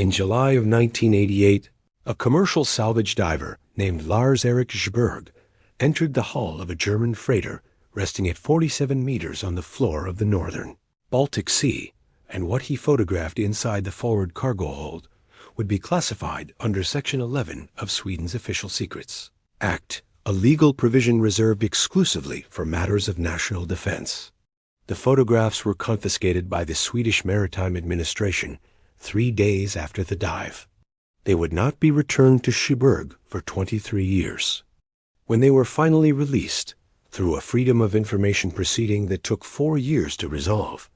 In July of 1988, a commercial salvage diver named Lars-Erik Sjöberg entered the hull of a German freighter resting at 47 meters on the floor of the northern Baltic Sea, and what he photographed inside the forward cargo hold would be classified under Section 11 of Sweden's Official Secrets Act, a legal provision reserved exclusively for matters of national defense. The photographs were confiscated by the Swedish Maritime Administration 3 days after the dive. They would not be returned to Sjöberg for 23 years. When they were finally released, through a Freedom of Information proceeding that took 4 years to resolve,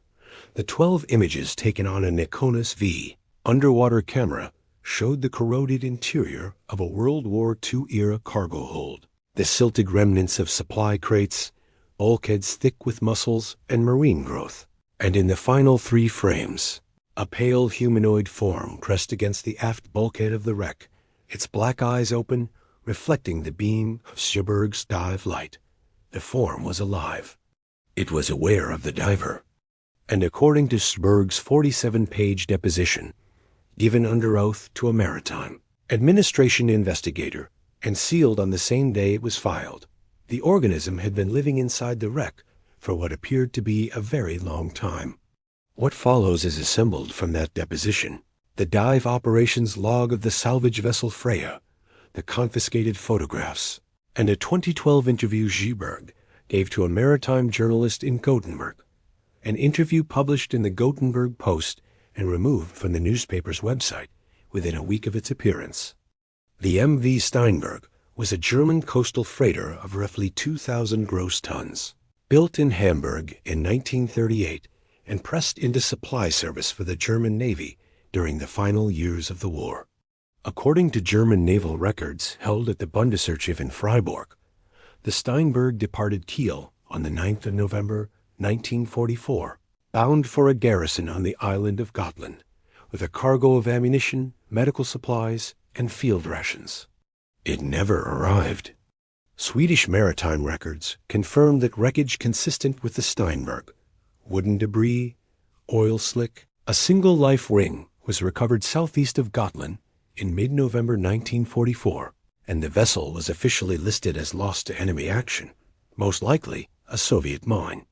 the 12 images taken on a Nikonas V underwater camera showed the corroded interior of a World War II-era cargo hold, the silted remnants of supply crates, bulkheads thick with mussels and marine growth, and in the final 3 frames, a pale humanoid form pressed against the aft bulkhead of the wreck, its black eyes open, reflecting the beam of Sjöberg's dive light. The form was alive. It was aware of the diver. And according to Sjöberg's 47-page deposition, given under oath to a Maritime Administration investigator and sealed on the same day it was filed, the organism had been living inside the wreck for what appeared to be a very long time. What follows is assembled from that deposition: the dive operations log of the salvage vessel Freya, the confiscated photographs, and a 2012 interview Sjöberg gave to a maritime journalist in Gothenburg, an interview published in the Gothenburg Post and removed from the newspaper's website within a week of its appearance. The MV Steinberg was a German coastal freighter of roughly 2,000 gross tons, built in Hamburg in 1938 and pressed into supply service for the German Navy during the final years of the war. According to German naval records held at the Bundesarchiv in Freiburg, the Steinberg departed Kiel on the 9th of November 1944, bound for a garrison on the island of Gotland, with a cargo of ammunition, medical supplies, and field rations. It never arrived. Swedish maritime records confirmed that wreckage consistent with the Steinberg, wooden debris, oil slick, a single life ring was recovered southeast of Gotland in mid-November 1944, and the vessel was officially listed as lost to enemy action, most likely a Soviet mine.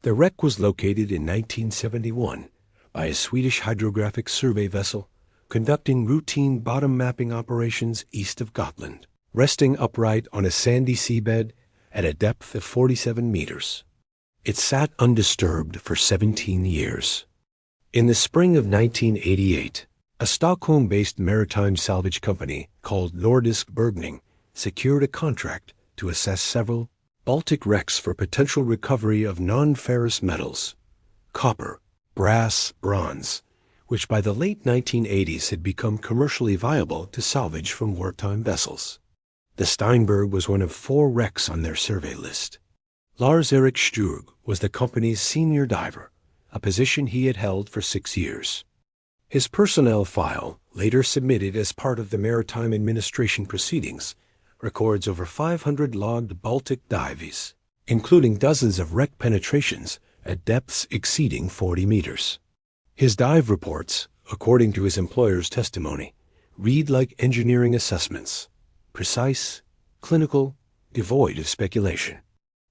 The wreck was located in 1971 by a Swedish hydrographic survey vessel conducting routine bottom mapping operations east of Gotland, resting upright on a sandy seabed at a depth of 47 meters. It sat undisturbed for 17 years. In the spring of 1988, a Stockholm-based maritime salvage company called Nordisk Bergning secured a contract to assess several Baltic wrecks for potential recovery of non-ferrous metals, copper, brass, bronze, which by the late 1980s had become commercially viable to salvage from wartime vessels. The Steinberg was one of 4 wrecks on their survey list. Lars-Erik Sjöberg was the company's senior diver, a position he had held for 6 years. His personnel file, later submitted as part of the Maritime Administration proceedings, records over 500 logged Baltic dives, including dozens of wreck penetrations at depths exceeding 40 meters. His dive reports, according to his employer's testimony, read like engineering assessments, precise, clinical, devoid of speculation.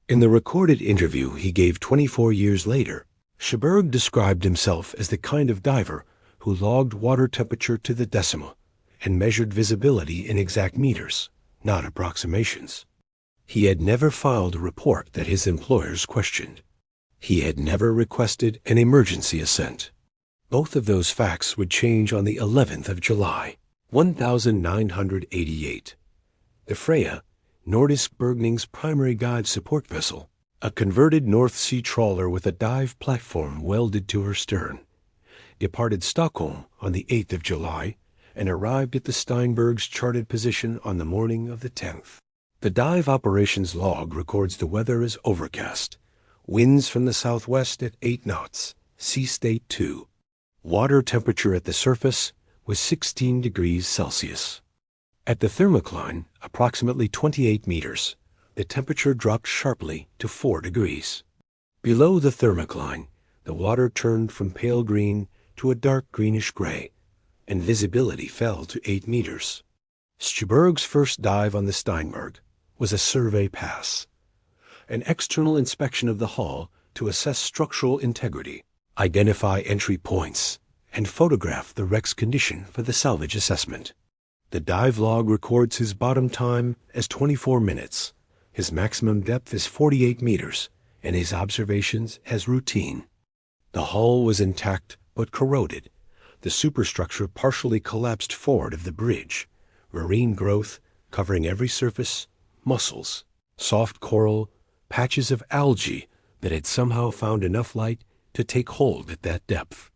In the recorded interview he gave 24 years later, Sjöberg described himself as the kind of diver who logged water temperature to the decimal and measured visibility in exact meters, not approximations. He had never filed a report that his employers questioned. He had never requested an emergency ascent. Both of those facts would change on the 11th of July, 1988. The Freya, Nordisk Bergning's primary dive support vessel, a converted North Sea trawler with a dive platform welded to her stern, departed Stockholm on the 8th of July and arrived at the Steinberg's charted position on the morning of the 10th. The dive operations log records the weather as overcast, winds from the southwest at 8 knots, sea state 2. Water temperature at the surface was 16 degrees Celsius. At the thermocline, approximately 28 meters, the temperature dropped sharply to 4 degrees. Below the thermocline, the water turned from pale green to a dark greenish gray, and visibility fell to 8 meters. Sjöberg's first dive on the Steinberg was a survey pass, an external inspection of the hull to assess structural integrity, identify entry points, and photograph the wreck's condition for the salvage assessment. The dive log records his bottom time as 24 minutes, his maximum depth is 48 meters, and his observations as routine. The hull was intact but corroded. The superstructure partially collapsed forward of the bridge, marine growth covering every surface, mussels, soft coral, patches of algae that had somehow found enough light to take hold at that depth.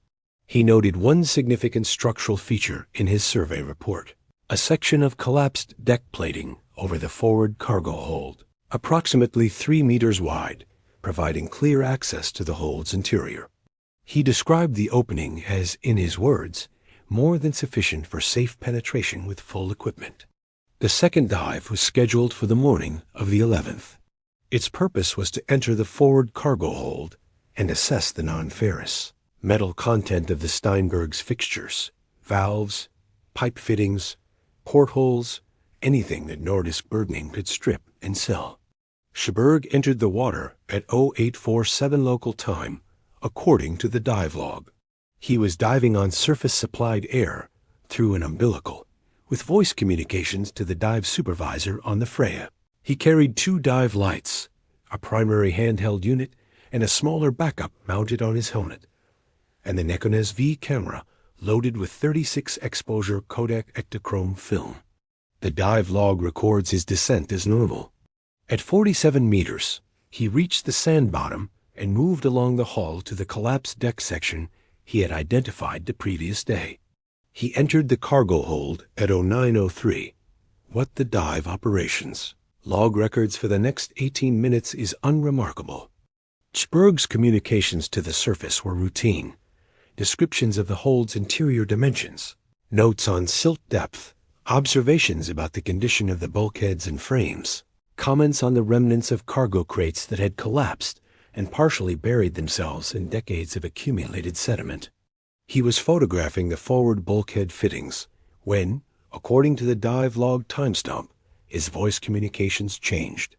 He noted one significant structural feature in his survey report, a section of collapsed deck plating over the forward cargo hold, approximately 3 meters wide, providing clear access to the hold's interior. He described the opening as, in his words, more than sufficient for safe penetration with full equipment. The second dive was scheduled for the morning of the 11th. Its purpose was to enter the forward cargo hold and assess the non-ferrous metal content of the Steinberg's fixtures, valves, pipe fittings, portholes, anything that Nordisk Bergning could strip and sell. Sjöberg entered the water at 0847 local time, according to the dive log. He was diving on surface-supplied air through an umbilical, with voice communications to the dive supervisor on the Freya. He carried 2 dive lights, a primary handheld unit, and a smaller backup mounted on his helmet, and the Nikones V camera loaded with 36 exposure Kodak Ektachrome film. The dive log records his descent as normal. At 47 meters, he reached the sand bottom and moved along the hull to the collapsed deck section he had identified the previous day. He entered the cargo hold at 0903. What the dive operations? Log records for the next 18 minutes is unremarkable. Sjöberg's communications to the surface were routine. Descriptions of the hold's interior dimensions, notes on silt depth, observations about the condition of the bulkheads and frames, comments on the remnants of cargo crates that had collapsed and partially buried themselves in decades of accumulated sediment. He was photographing the forward bulkhead fittings when, according to the dive log timestamp, his voice communications changed.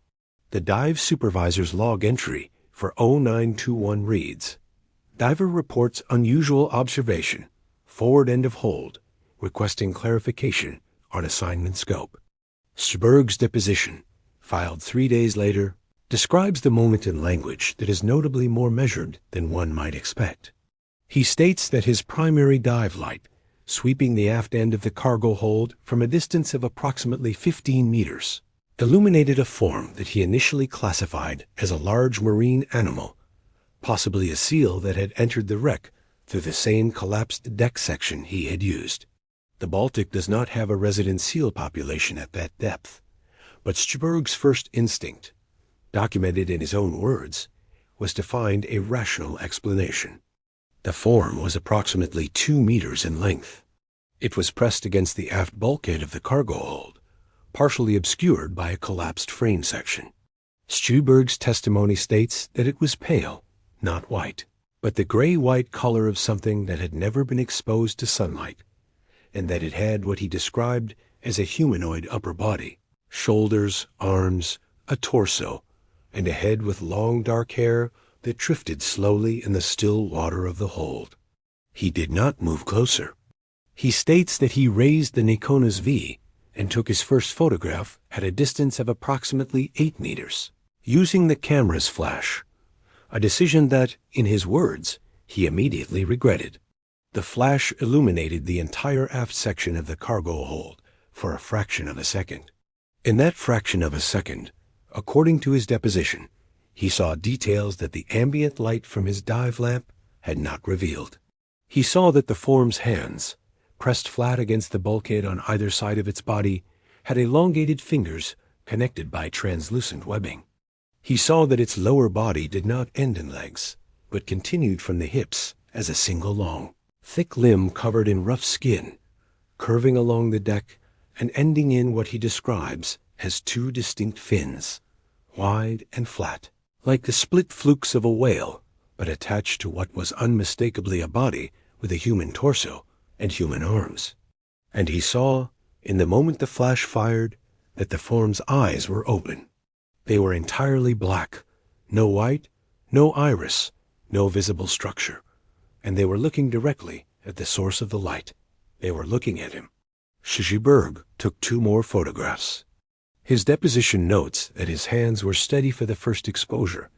The dive supervisor's log entry for 0921 reads, "Diver reports unusual observation, forward end of hold, requesting clarification on assignment scope." Sjöberg's deposition, filed 3 days later, describes the moment in language that is notably more measured than one might expect. He states that his primary dive light, sweeping the aft end of the cargo hold from a distance of approximately 15 meters, illuminated a form that he initially classified as a large marine animal, possibly a seal that had entered the wreck through the same collapsed deck section he had used. The Baltic does not have a resident seal population at that depth, but Sjöberg's first instinct, documented in his own words, was to find a rational explanation. The form was approximately 2 meters in length. It was pressed against the aft bulkhead of the cargo hold, partially obscured by a collapsed frame section. Sjöberg's testimony states that it was pale, not white, but the gray-white color of something that had never been exposed to sunlight, and that it had what he described as a humanoid upper body, shoulders, arms, a torso, and a head with long dark hair that drifted slowly in the still water of the hold. He did not move closer. He states that he raised the Nikones V and took his first photograph at a distance of approximately 8 meters, using the camera's flash, a decision that, in his words, he immediately regretted. The flash illuminated the entire aft section of the cargo hold for a fraction of a second. In that fraction of a second, according to his deposition, he saw details that the ambient light from his dive lamp had not revealed. He saw that the form's hands, pressed flat against the bulkhead on either side of its body, had elongated fingers connected by translucent webbing. He saw that its lower body did not end in legs, but continued from the hips as a single long, thick limb covered in rough skin, curving along the deck and ending in what he describes as 2 distinct fins, wide and flat, like the split flukes of a whale, but attached to what was unmistakably a body with a human torso and human arms. And he saw, in the moment the flash fired, that the form's eyes were open. They were entirely black, no white, no iris, no visible structure, and they were looking directly at the source of the light. They were looking at him. Sjöberg took 2 more photographs. His deposition notes that his hands were steady for the first exposure,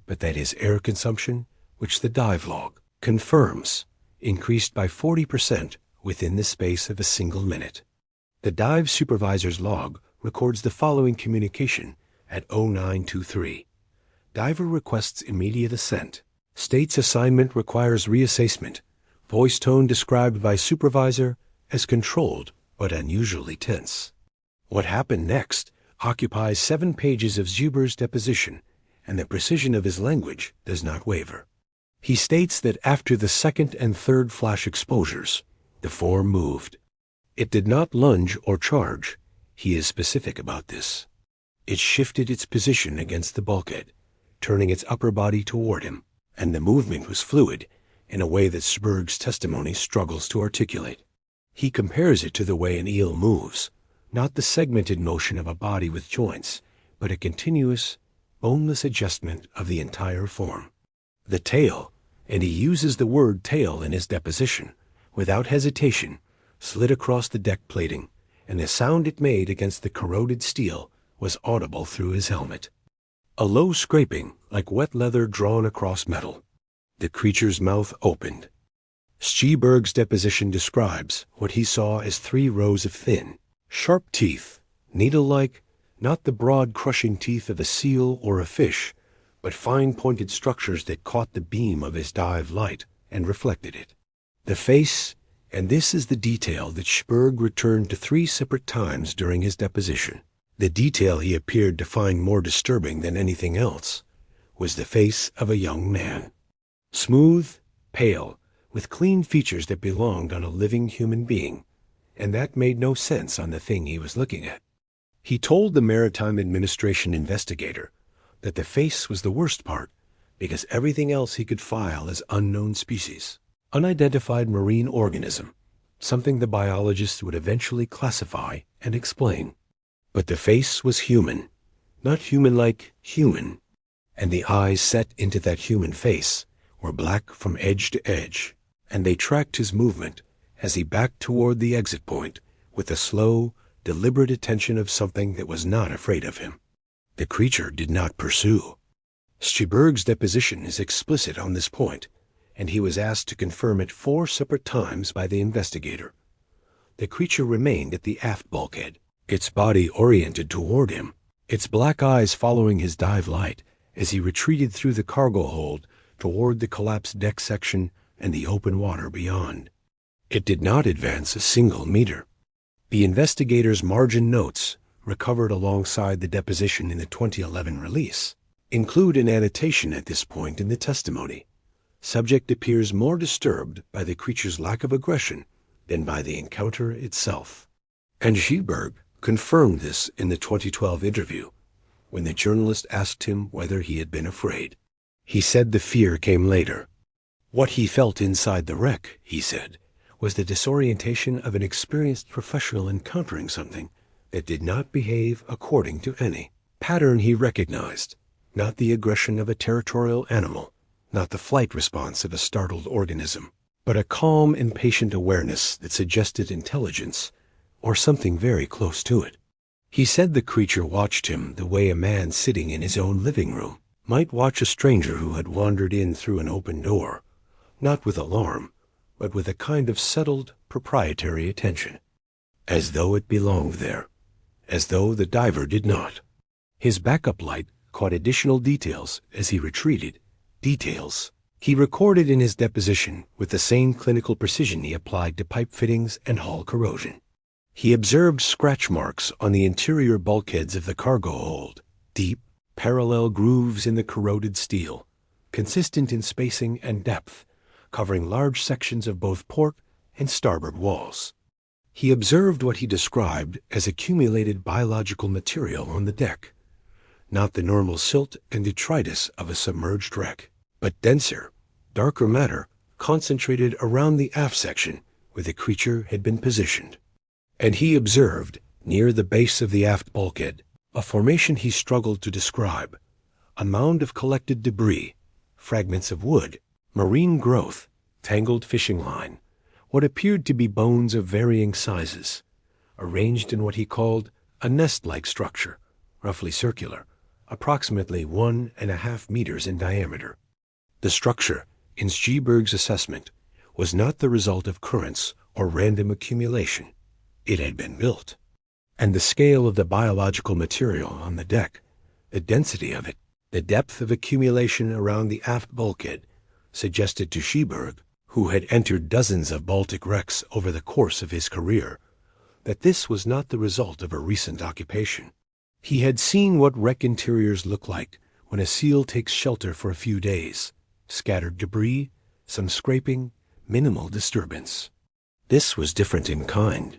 but that his air consumption, which the dive log confirms, increased by 40% within the space of a single minute. The dive supervisor's log records the following communication at 0923. Diver requests immediate ascent. States assignment requires reassessment. Voice tone described by supervisor as controlled but unusually tense. What happened next occupies 7 pages of Sjöberg's deposition, and the precision of his language does not waver. He states that after the second and third flash exposures, the form moved. It did not lunge or charge. He is specific about this. It shifted its position against the bulkhead, turning its upper body toward him, and the movement was fluid in a way that Sjöberg's testimony struggles to articulate. He compares it to the way an eel moves, not the segmented motion of a body with joints, but a continuous, boneless adjustment of the entire form. The tail, and he uses the word tail in his deposition, without hesitation, slid across the deck plating, and the sound it made against the corroded steel was audible through his helmet. A low scraping, like wet leather drawn across metal. The creature's mouth opened. Sjöberg's deposition describes what he saw as 3 rows of thin, sharp teeth, needle-like, not the broad crushing teeth of a seal or a fish, but fine pointed structures that caught the beam of his dive light and reflected it. The face, and this is the detail that Sjöberg returned to 3 separate times during his deposition. The detail he appeared to find more disturbing than anything else was the face of a young man. Smooth, pale, with clean features that belonged on a living human being, and that made no sense on the thing he was looking at. He told the Maritime Administration investigator that the face was the worst part because everything else he could file as unknown species, unidentified marine organism, something the biologists would eventually classify and explain. But the face was human, not human-like human, and the eyes set into that human face were black from edge to edge, and they tracked his movement as he backed toward the exit point with the slow, deliberate attention of something that was not afraid of him. The creature did not pursue. Sjöberg's deposition is explicit on this point, and he was asked to confirm it 4 separate times by the investigator. The creature remained at the aft bulkhead, its body oriented toward him, its black eyes following his dive light as he retreated through the cargo hold toward the collapsed deck section and the open water beyond. It did not advance a single meter. The investigator's margin notes, recovered alongside the deposition in the 2011 release, include an annotation at this point in the testimony. Subject appears more disturbed by the creature's lack of aggression than by the encounter itself. And Sjöberg confirmed this in the 2012 interview, when the journalist asked him whether he had been afraid. He said the fear came later. What he felt inside the wreck, he said, was the disorientation of an experienced professional encountering something that did not behave according to any pattern he recognized, not the aggression of a territorial animal, not the flight response of a startled organism, but a calm and patient awareness that suggested intelligence, or something very close to it. He said the creature watched him the way a man sitting in his own living room might watch a stranger who had wandered in through an open door, not with alarm, but with a kind of settled, proprietary attention, as though it belonged there, as though the diver did not. His backup light caught additional details as he retreated, details he recorded in his deposition with the same clinical precision he applied to pipe fittings and hull corrosion. He observed scratch marks on the interior bulkheads of the cargo hold, deep, parallel grooves in the corroded steel, consistent in spacing and depth, covering large sections of both port and starboard walls. He observed what he described as accumulated biological material on the deck, not the normal silt and detritus of a submerged wreck, but denser, darker matter concentrated around the aft section where the creature had been positioned, and he observed, near the base of the aft bulkhead, a formation he struggled to describe, a mound of collected debris, fragments of wood, marine growth, tangled fishing line, what appeared to be bones of varying sizes, arranged in what he called a nest-like structure, roughly circular, approximately 1.5 meters in diameter. The structure, in Sjöberg's assessment, was not the result of currents or random accumulation. It had been built. And the scale of the biological material on the deck, the density of it, the depth of accumulation around the aft bulkhead, suggested to Sjöberg, who had entered dozens of Baltic wrecks over the course of his career, that this was not the result of a recent occupation. He had seen what wreck interiors look like when a seal takes shelter for a few days. Scattered debris, some scraping, minimal disturbance. This was different in kind.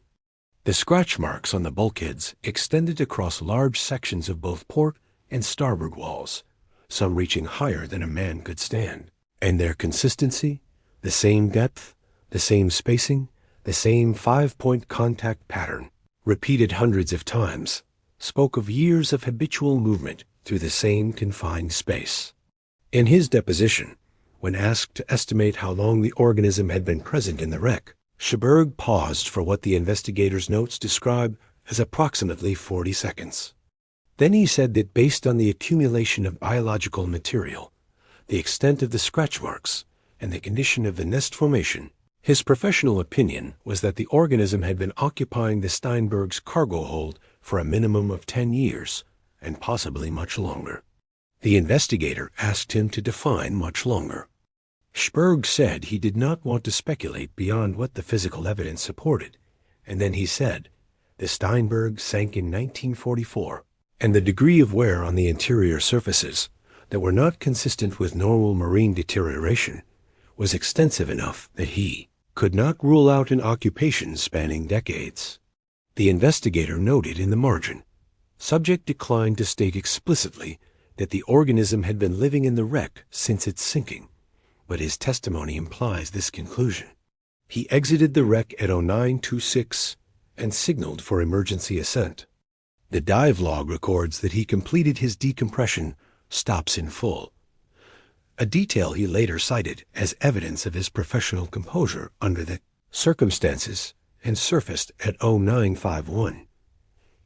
The scratch marks on the bulkheads extended across large sections of both port and starboard walls, some reaching higher than a man could stand, and their consistency, the same depth, the same spacing, the same 5-point contact pattern, repeated hundreds of times, spoke of years of habitual movement through the same confined space. In his deposition, when asked to estimate how long the organism had been present in the wreck, Sjöberg paused for what the investigator's notes describe as approximately 40 seconds. Then he said that based on the accumulation of biological material, the extent of the scratch marks, and the condition of the nest formation, his professional opinion was that the organism had been occupying the Steinberg's cargo hold for a minimum of 10 years, and possibly much longer. The investigator asked him to define much longer. Sjöberg said he did not want to speculate beyond what the physical evidence supported, and then he said, the Steinberg sank in 1944, and the degree of wear on the interior surfaces that were not consistent with normal marine deterioration was extensive enough that he could not rule out an occupation spanning decades. The investigator noted in the margin, subject declined to state explicitly that the organism had been living in the wreck since its sinking, but his testimony implies this conclusion. He exited the wreck at 0926 and signaled for emergency ascent. The dive log records that he completed his decompression stops in full, a detail he later cited as evidence of his professional composure under the circumstances, and surfaced at 0951.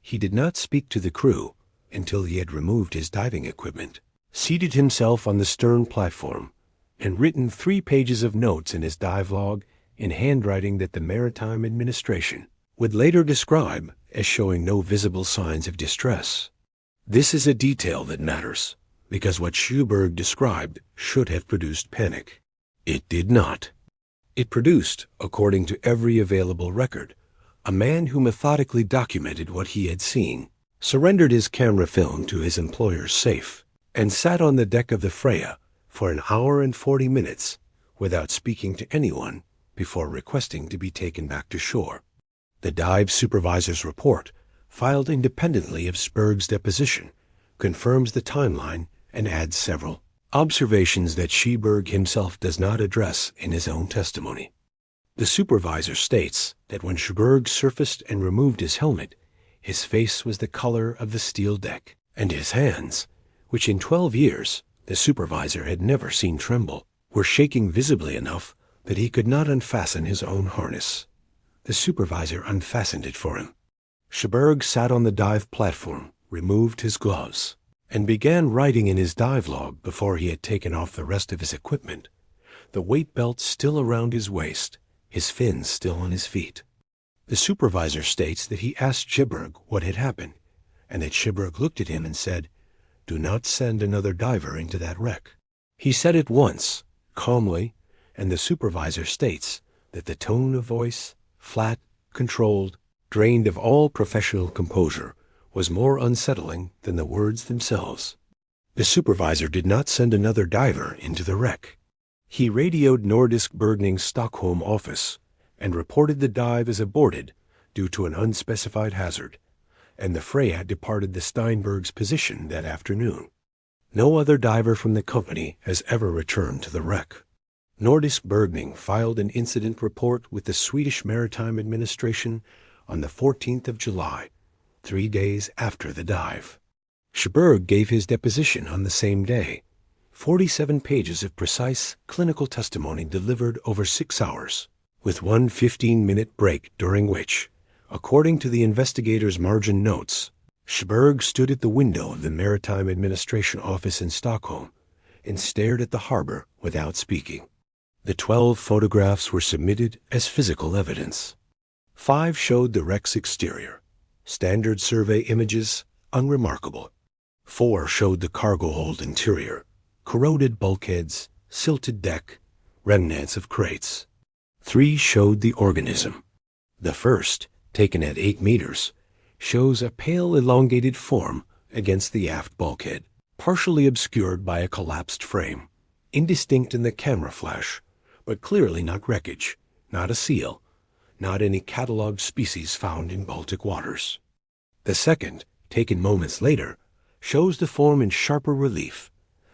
He did not speak to the crew until he had removed his diving equipment, seated himself on the stern platform, and written 3 pages of notes in his dive log in handwriting that the Maritime Administration would later describe as showing no visible signs of distress. This is a detail that matters, because what Sjöberg described should have produced panic. It did not. It produced, according to every available record, a man who methodically documented what he had seen, surrendered his camera film to his employer's safe, and sat on the deck of the Freya for an hour and 40 minutes without speaking to anyone before requesting to be taken back to shore. The dive supervisor's report, filed independently of Sjöberg's deposition, confirms the timeline and adds several observations that Sjöberg himself does not address in his own testimony. The supervisor states that when Sjöberg surfaced and removed his helmet, his face was the color of the steel deck, and his hands, which in 12 years the supervisor had never seen tremble, were shaking visibly enough that he could not unfasten his own harness. The supervisor unfastened it for him. Sjöberg sat on the dive platform, removed his gloves, and began writing in his dive log before he had taken off the rest of his equipment, the weight belt still around his waist, his fins still on his feet. The supervisor states that he asked Sjöberg what had happened, and that Sjöberg looked at him and said, "Do not send another diver into that wreck." He said it once, calmly, and the supervisor states that the tone of voice, flat, controlled, drained of all professional composure, was more unsettling than the words themselves. The supervisor did not send another diver into the wreck. He radioed Nordisk Bergning's Stockholm office and reported the dive as aborted due to an unspecified hazard, and the Freya departed the Steinberg's position that afternoon. No other diver from the company has ever returned to the wreck. Nordisk Bergning filed an incident report with the Swedish Maritime Administration on the 14th of July, 3 days after the dive. Sjöberg gave his deposition on the same day, 47 pages of precise clinical testimony delivered over 6 hours, with one 15-minute break during which, according to the investigator's margin notes, Sjöberg stood at the window of the Maritime Administration office in Stockholm and stared at the harbor without speaking. The 12 photographs were submitted as physical evidence. 5 showed the wreck's exterior, standard survey images, unremarkable. 4 showed the cargo hold interior, corroded bulkheads, silted deck, remnants of crates. 3 showed the organism. The first, taken at 8 meters, shows a pale elongated form against the aft bulkhead, partially obscured by a collapsed frame, indistinct in the camera flash, but clearly not wreckage, not a seal, not any catalogued species found in Baltic waters. The second, taken moments later, shows the form in sharper relief,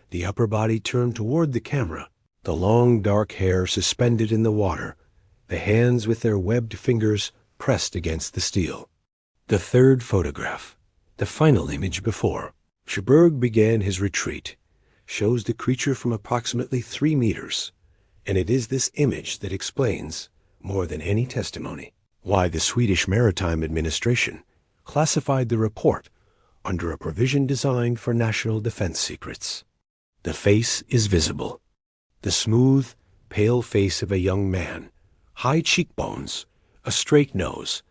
the upper body turned toward the camera, the long dark hair suspended in the water, the hands with their webbed fingers pressed against the steel. The third photograph, the final image before Sjöberg began his retreat, shows the creature from approximately 3 meters, and it is this image that explains, more than any testimony, why the Swedish Maritime Administration classified the report under a provision designed for national defense secrets. The face is visible. The smooth, pale face of a young man, high cheekbones, a straight nose,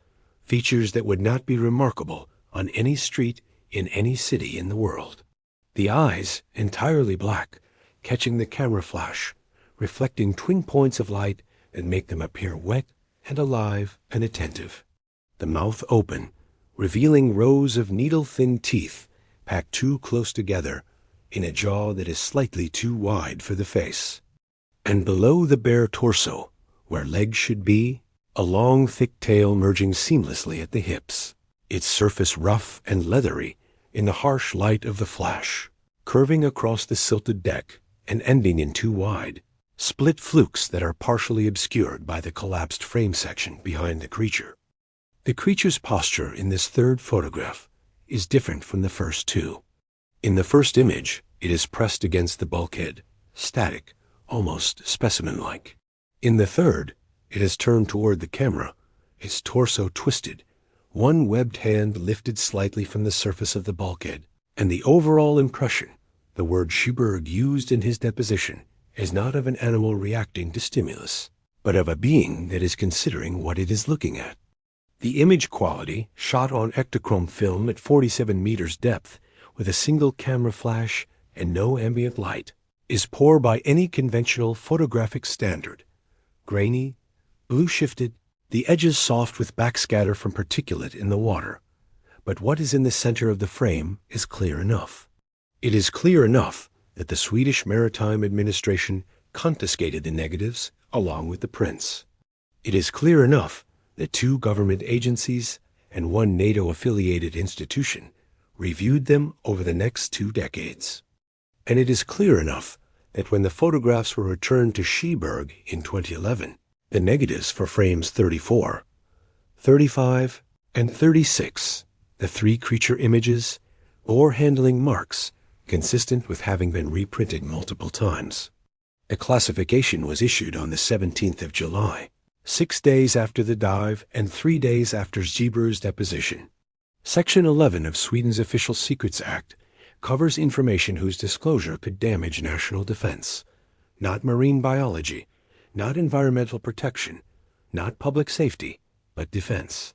features that would not be remarkable on any street in any city in the world. The eyes, entirely black, catching the camera flash, reflecting twin points of light that make them appear wet and alive and attentive. The mouth open, revealing rows of needle-thin teeth packed too close together in a jaw that is slightly too wide for the face. And below the bare torso, where legs should be, a long thick tail merging seamlessly at the hips, its surface rough and leathery in the harsh light of the flash, curving across the silted deck and ending in 2 wide, split flukes that are partially obscured by the collapsed frame section behind the creature. The creature's posture in this third photograph is different from the first 2. In the first image, it is pressed against the bulkhead, static, almost specimen-like. In the third, it is turned toward the camera, its torso twisted, one webbed hand lifted slightly from the surface of the bulkhead, and the overall impression, the word Sjöberg used in his deposition, is not of an animal reacting to stimulus, but of a being that is considering what it is looking at. The image quality, shot on Ektachrome film at 47 meters depth with a single camera flash and no ambient light, is poor by any conventional photographic standard. Grainy, blue-shifted, the edges soft with backscatter from particulate in the water. But what is in the center of the frame is clear enough. It is clear enough that the Swedish Maritime Administration confiscated the negatives along with the prints. It is clear enough that 2 government agencies and 1 NATO-affiliated institution reviewed them over the next 2 decades. And it is clear enough that when the photographs were returned to Sjöberg in 2011, the negatives for frames 34, 35, and 36, the 3 creature images, bore handling marks consistent with having been reprinted multiple times. A classification was issued on the 17th of July, 6 days after the dive and 3 days after Sjöberg's deposition. Section 11 of Sweden's Official Secrets Act covers information whose disclosure could damage national defense, not marine biology, not environmental protection, not public safety, but defense.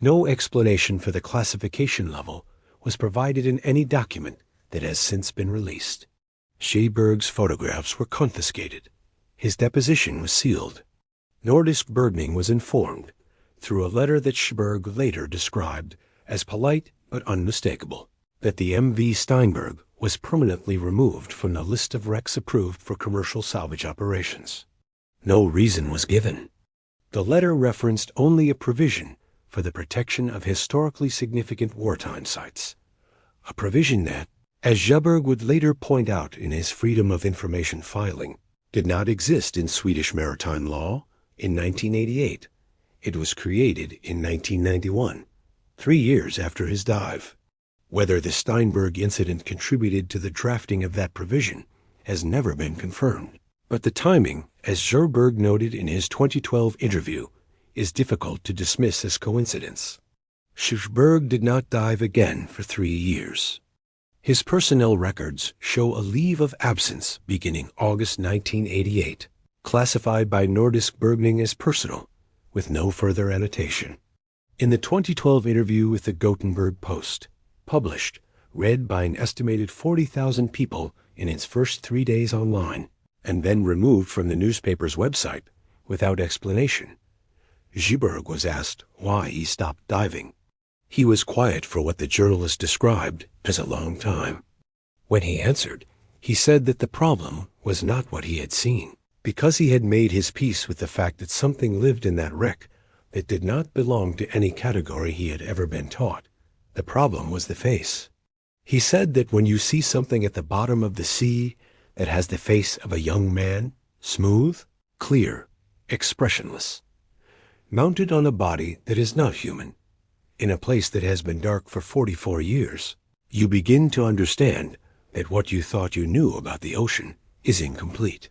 No explanation for the classification level was provided in any document that has since been released. Sjöberg's photographs were confiscated. His deposition was sealed. Nordisk Bergning was informed, through a letter that Sjöberg later described as polite but unmistakable, that the MV Steinberg was permanently removed from the list of wrecks approved for commercial salvage operations. No reason was given. The letter referenced only a provision for the protection of historically significant wartime sites, a provision that, as Sjöberg would later point out in his Freedom of Information filing, did not exist in Swedish maritime law in 1988. It was created in 1991, 3 years after his dive. Whether the Steinberg incident contributed to the drafting of that provision has never been confirmed. But the timing, as Sjöberg noted in his 2012 interview, is difficult to dismiss as coincidence. Sjöberg did not dive again for 3 years. His personnel records show a leave of absence beginning August 1988, classified by Nordisk Bergning as personal, with no further annotation. In the 2012 interview with the Gothenburg Post, published, read by an estimated 40,000 people in its first 3 days online, and then removed from the newspaper's website without explanation, Sjöberg was asked why he stopped diving. He was quiet for what the journalist described as a long time. When he answered, he said that the problem was not what he had seen, because he had made his peace with the fact that something lived in that wreck that did not belong to any category he had ever been taught. The problem was the face. He said that when you see something at the bottom of the sea that has the face of a young man, smooth, clear, expressionless, mounted on a body that is not human, in a place that has been dark for 44 years, you begin to understand that what you thought you knew about the ocean is incomplete.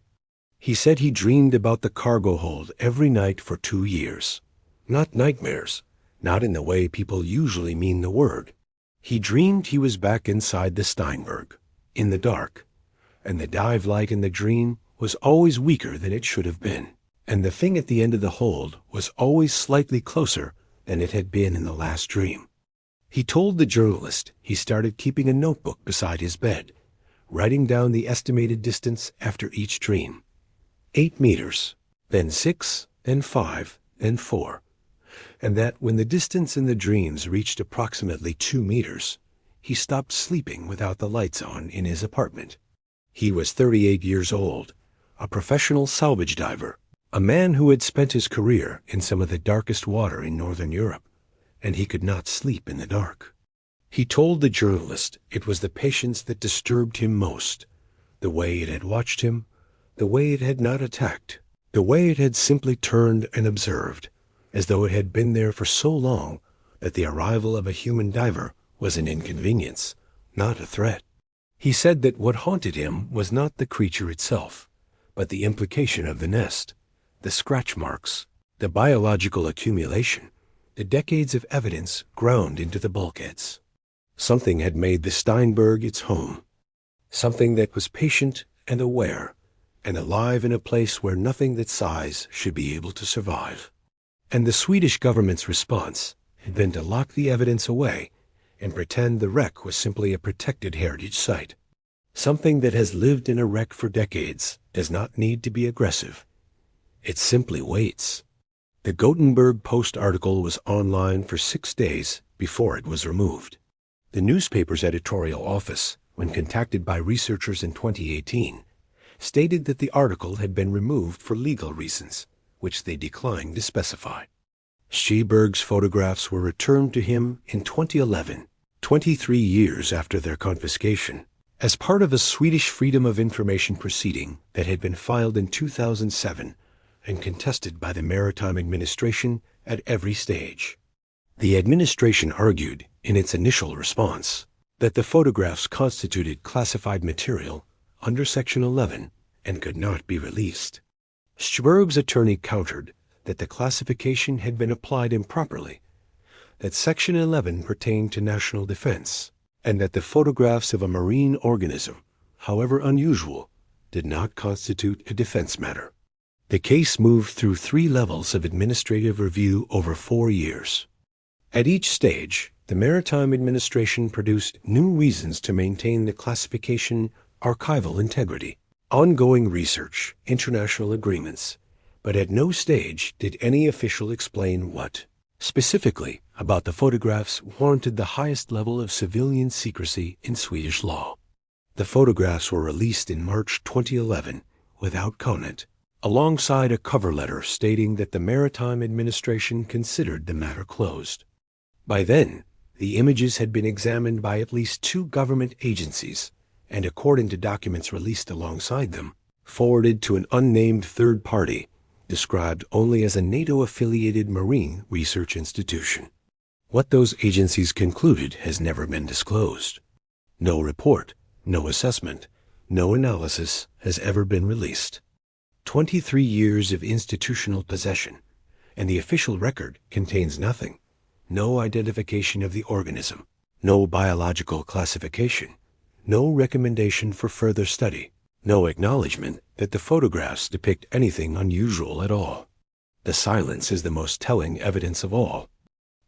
He said he dreamed about the cargo hold every night for 2 years. Not nightmares, not in the way people usually mean the word. He dreamed he was back inside the Steinberg, in the dark, and the dive light in the dream was always weaker than it should have been, and the thing at the end of the hold was always slightly closer than it had been in the last dream. He told the journalist he started keeping a notebook beside his bed, writing down the estimated distance after each dream. 8 meters, then 6, then 5, then 4. And that when the distance in the dreams reached approximately 2 meters, he stopped sleeping without the lights on in his apartment. He was 38 years old, a professional salvage diver, a man who had spent his career in some of the darkest water in Northern Europe, and he could not sleep in the dark. He told the journalist it was the patience that disturbed him most, the way it had watched him, the way it had not attacked, the way it had simply turned and observed, as though it had been there for so long that the arrival of a human diver was an inconvenience, not a threat. He said that what haunted him was not the creature itself, but the implication of the nest, the scratch marks, the biological accumulation, the decades of evidence ground into the bulkheads. Something had made the Steinberg its home, something that was patient and aware, and alive in a place where nothing that size should be able to survive. And the Swedish government's response had been to lock the evidence away and pretend the wreck was simply a protected heritage site. Something that has lived in a wreck for decades does not need to be aggressive. It simply waits. The Gothenburg Post article was online for 6 days before it was removed. The newspaper's editorial office, when contacted by researchers in 2018, stated that the article had been removed for legal reasons, which they declined to specify. Sjöberg's photographs were returned to him in 2011, 23 years after their confiscation, as part of a Swedish Freedom of Information proceeding that had been filed in 2007 and contested by the Maritime Administration at every stage. The administration argued, in its initial response, that the photographs constituted classified material under Section 11 and could not be released. Sjöberg's attorney countered that the classification had been applied improperly, that Section 11 pertained to national defense, and that the photographs of a marine organism, however unusual, did not constitute a defense matter. The case moved through 3 levels of administrative review over 4 years. At each stage, the Maritime Administration produced new reasons to maintain the classification archival integrity, ongoing research, international agreements, but at no stage did any official explain what, specifically, about the photographs warranted the highest level of civilian secrecy in Swedish law. The photographs were released in March 2011 without comment, alongside a cover letter stating that the Maritime Administration considered the matter closed. By then, the images had been examined by at least 2 government agencies, and according to documents released alongside them, forwarded to an unnamed third party, described only as a NATO-affiliated marine research institution. What those agencies concluded has never been disclosed. No report, no assessment, no analysis has ever been released. 23 years of institutional possession, and the official record contains nothing. No identification of the organism, no biological classification, no recommendation for further study, no acknowledgement that the photographs depict anything unusual at all. The silence is the most telling evidence of all.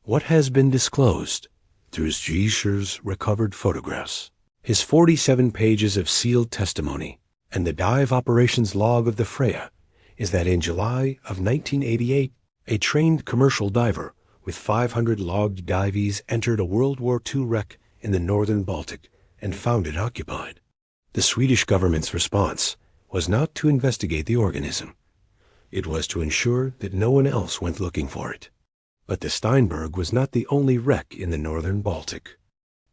What has been disclosed through Sjöberg's recovered photographs, his 47 pages of sealed testimony, and the dive operations log of the Freya is that in July of 1988, a trained commercial diver with 500 logged divees entered a World War II wreck in the northern Baltic and found it occupied. The Swedish government's response was not to investigate the organism. It was to ensure that no one else went looking for it. But the Steinberg was not the only wreck in the northern Baltic.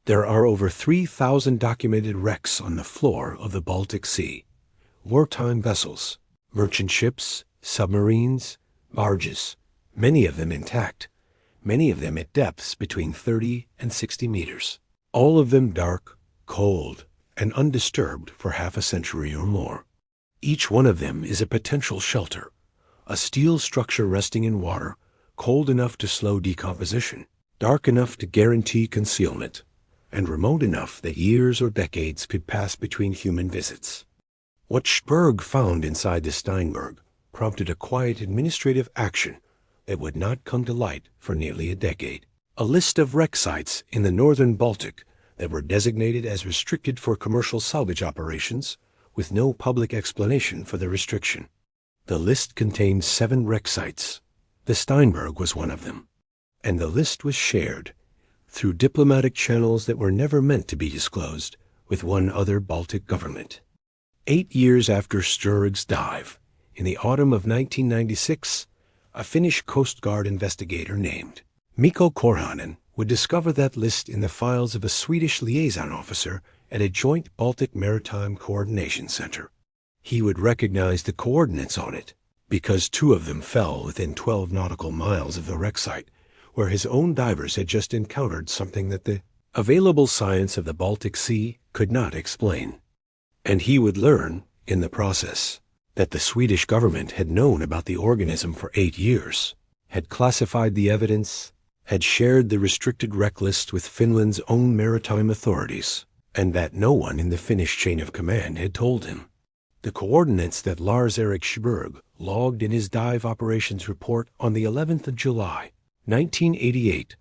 There are over 3,000 documented wrecks on the floor of the Baltic Sea. Wartime vessels, merchant ships, submarines, barges, many of them intact, many of them at depths between 30 and 60 meters. All of them dark, cold, and undisturbed for half a century or more. Each one of them is a potential shelter, a steel structure resting in water, cold enough to slow decomposition, dark enough to guarantee concealment, and remote enough that years or decades could pass between human visits. What Sjöberg found inside the Steinberg prompted a quiet administrative action that would not come to light for nearly a decade. A list of wreck sites in the northern Baltic that were designated as restricted for commercial salvage operations, with no public explanation for the restriction. The list contained 7 wreck sites. The Steinberg was one of them, and the list was shared through diplomatic channels that were never meant to be disclosed with one other Baltic government. 8 years after Sjöberg's dive, in the autumn of 1996, a Finnish Coast Guard investigator named Mikko Korhonen would discover that list in the files of a Swedish liaison officer at a joint Baltic Maritime Coordination Center. He would recognize the coordinates on it, because 2 of them fell within 12 nautical miles of the wreck site, where his own divers had just encountered something that the available science of the Baltic Sea could not explain. And he would learn, in the process, that the Swedish government had known about the organism for 8 years, had classified the evidence, had shared the restricted wreck list with Finland's own maritime authorities, and that no one in the Finnish chain of command had told him. The coordinates that Lars-Erik Sjöberg logged in his dive operations report on the 11th of July, 1988,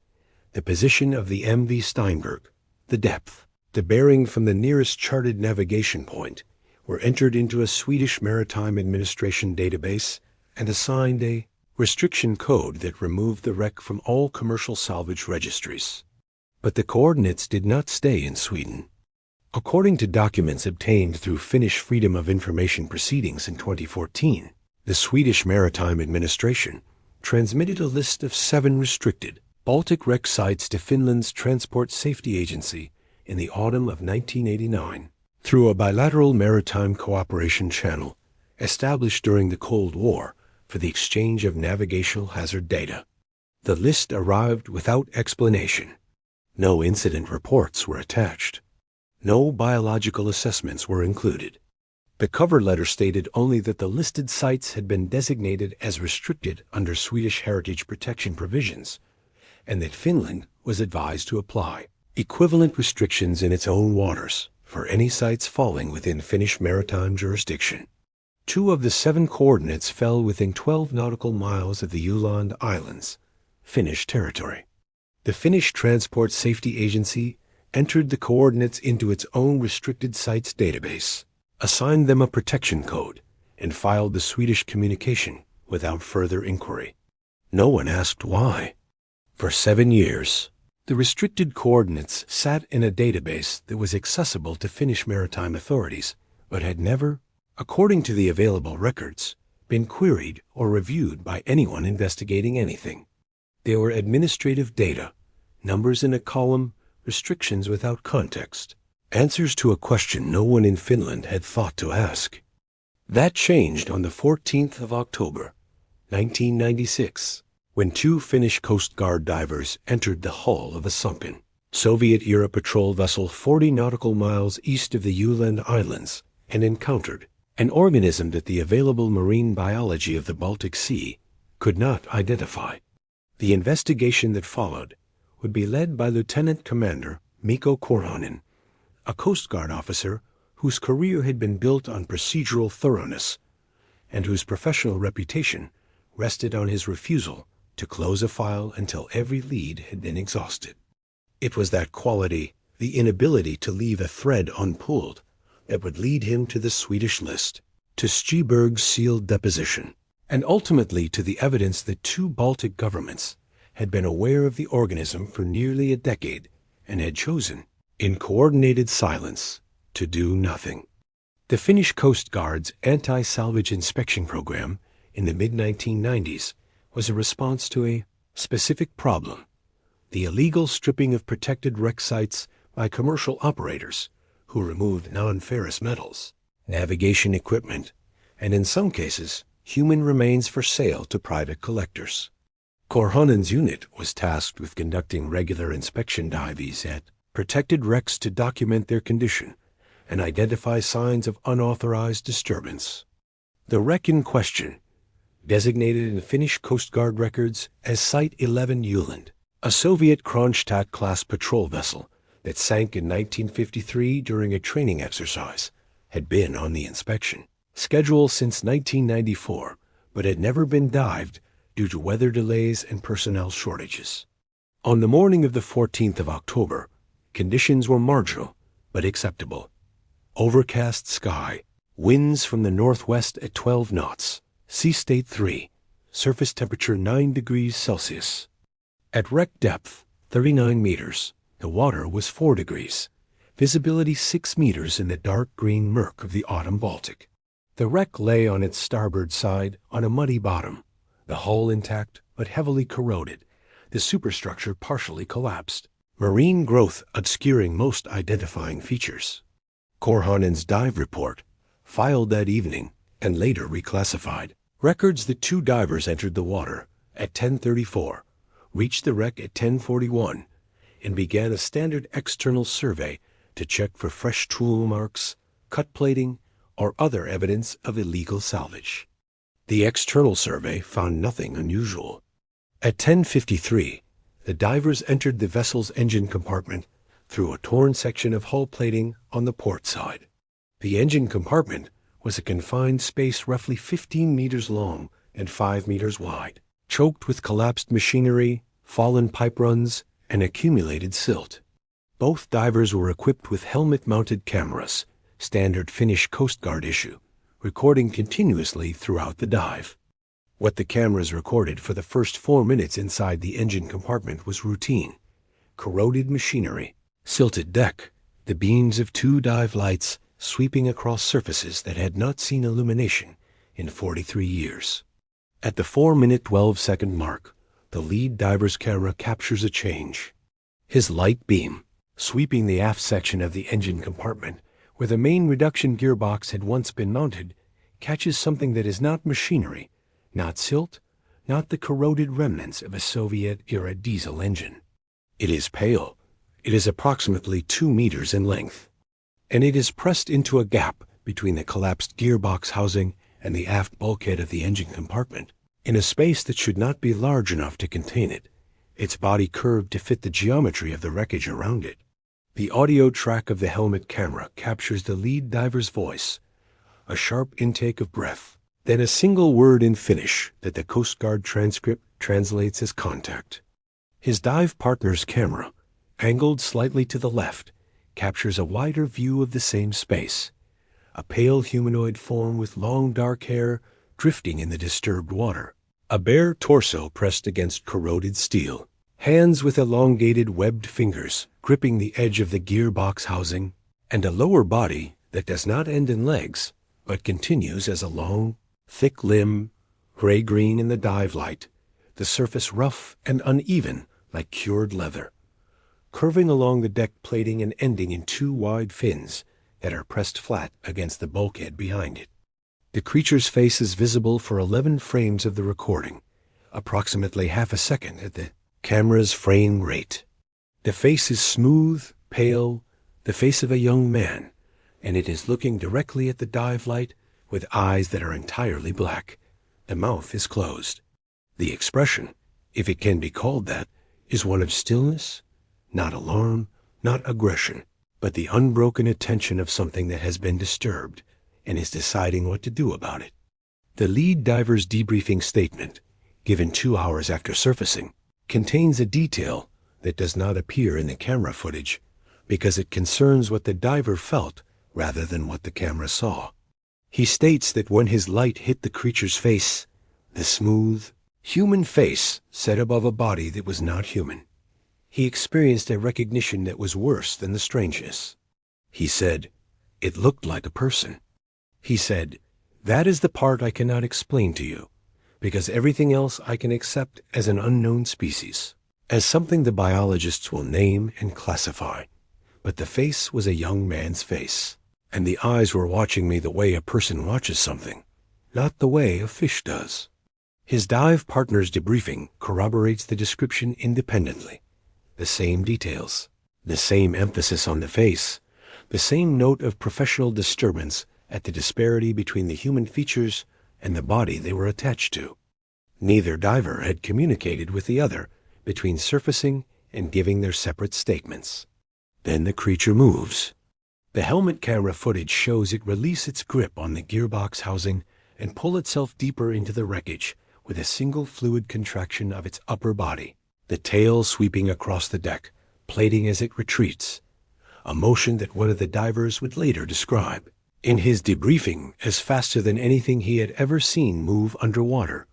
the position of the MV Steinberg, the depth, the bearing from the nearest charted navigation point, were entered into a Swedish Maritime Administration database and assigned a restriction code that removed the wreck from all commercial salvage registries. But the coordinates did not stay in Sweden. According to documents obtained through Finnish Freedom of Information proceedings in 2014, the Swedish Maritime Administration transmitted a list of 7 restricted Baltic wreck sites to Finland's Transport Safety Agency in the autumn of 1989 through a bilateral maritime cooperation channel established during the Cold War for the exchange of navigational hazard data. The list arrived without explanation. No incident reports were attached. No biological assessments were included. The cover letter stated only that the listed sites had been designated as restricted under Swedish heritage protection provisions, and that Finland was advised to apply equivalent restrictions in its own waters for any sites falling within Finnish maritime jurisdiction. 2 of the 7 coordinates fell within 12 nautical miles of the Åland Islands, Finnish territory. The Finnish Transport Safety Agency entered the coordinates into its own restricted sites database, assigned them a protection code, and filed the Swedish communication without further inquiry. No one asked why. For 7 years, the restricted coordinates sat in a database that was accessible to Finnish maritime authorities, but had never, according to the available records, been queried or reviewed by anyone investigating anything. They were administrative data, numbers in a column, restrictions without context, answers to a question no one in Finland had thought to ask. That changed on the 14th of October, 1996, when two Finnish Coast Guard divers entered the hull of a sunken Soviet-era patrol vessel 40 nautical miles east of the Åland Islands and encountered an organism that the available marine biology of the Baltic Sea could not identify. The investigation that followed would be led by Lieutenant Commander Mikko Korhonen, a Coast Guard officer whose career had been built on procedural thoroughness and whose professional reputation rested on his refusal to close a file until every lead had been exhausted. It was that quality, the inability to leave a thread unpulled, that would lead him to the Swedish list, to Sjöberg's sealed deposition, and ultimately to the evidence that two Baltic governments had been aware of the organism for nearly a decade and had chosen, in coordinated silence, to do nothing. The Finnish Coast Guard's anti-salvage inspection program in the mid-1990s was a response to a specific problem: the illegal stripping of protected wreck sites by commercial operators who removed non-ferrous metals, navigation equipment, and in some cases, human remains for sale to private collectors. Korhonen's unit was tasked with conducting regular inspection dives at protected wrecks to document their condition and identify signs of unauthorized disturbance. The wreck in question, designated in Finnish Coast Guard records as Site 11 Åland, a Soviet Kronstadt-class patrol vessel that sank in 1953 during a training exercise, had been on the inspection schedule since 1994, but had never been dived due to weather delays and personnel shortages. On the morning of the 14th of October, conditions were marginal but acceptable. Overcast sky, winds from the northwest at 12 knots, sea state 3, surface temperature 9 degrees Celsius. At wreck depth, 39 meters, the water was 4 degrees, visibility 6 meters in the dark green murk of the autumn Baltic. The wreck lay on its starboard side on a muddy bottom, the hull intact but heavily corroded, the superstructure partially collapsed, marine growth obscuring most identifying features. Korhonen's dive report, filed that evening and later reclassified, records that two divers entered the water at 10:34, reached the wreck at 10:41, and began a standard external survey to check for fresh tool marks, cut plating, or other evidence of illegal salvage. The external survey found nothing unusual. At 10:53, the divers entered the vessel's engine compartment through a torn section of hull plating on the port side. The engine compartment was a confined space roughly 15 meters long and 5 meters wide, choked with collapsed machinery, fallen pipe runs, and accumulated silt. Both divers were equipped with helmet-mounted cameras, standard Finnish Coast Guard issue, recording continuously throughout the dive. What the cameras recorded for the first 4 minutes inside the engine compartment was routine: corroded machinery, silted deck, the beams of two dive lights sweeping across surfaces that had not seen illumination in 43 years. At the 4-minute 12-second mark, the lead diver's camera captures a change. His light beam, sweeping the aft section of the engine compartment, where the main reduction gearbox had once been mounted, catches something that is not machinery, not silt, not the corroded remnants of a Soviet-era diesel engine. It is pale. It is approximately 2 meters in length, and it is pressed into a gap between the collapsed gearbox housing and the aft bulkhead of the engine compartment, in a space that should not be large enough to contain it, its body curved to fit the geometry of the wreckage around it. The audio track of the helmet camera captures the lead diver's voice, a sharp intake of breath, then a single word in Finnish that the Coast Guard transcript translates as contact. His dive partner's camera, angled slightly to the left, captures a wider view of the same space, a pale humanoid form with long dark hair drifting in the disturbed water, a bare torso pressed against corroded steel, hands with elongated webbed fingers gripping the edge of the gearbox housing, and a lower body that does not end in legs, but continues as a long, thick limb, gray-green in the dive light, the surface rough and uneven like cured leather, curving along the deck plating and ending in two wide fins that are pressed flat against the bulkhead behind it. The creature's face is visible for 11 frames of the recording, approximately half a second at the camera's frame rate. The face is smooth, pale, the face of a young man, and it is looking directly at the dive light with eyes that are entirely black. The mouth is closed. The expression, if it can be called that, is one of stillness, not alarm, not aggression, but the unbroken attention of something that has been disturbed and is deciding what to do about it. The lead diver's debriefing statement, given 2 hours after surfacing, contains a detail that does not appear in the camera footage because it concerns what the diver felt rather than what the camera saw. He states that when his light hit the creature's face, the smooth, human face set above a body that was not human, he experienced a recognition that was worse than the strangeness. He said, "It looked like a person." He said, "That is the part I cannot explain to you, because everything else I can accept as an unknown species, as something the biologists will name and classify. But the face was a young man's face, and the eyes were watching me the way a person watches something, not the way a fish does." His dive partner's debriefing corroborates the description independently. The same details, the same emphasis on the face, the same note of professional disturbance at the disparity between the human features and the body they were attached to. Neither diver had communicated with the other between surfacing and giving their separate statements. Then the creature moves. The helmet camera footage shows it release its grip on the gearbox housing and pull itself deeper into the wreckage with a single fluid contraction of its upper body, the tail sweeping across the deck, plating as it retreats, a motion that one of the divers would later describe in his debriefing as faster than anything he had ever seen move underwater,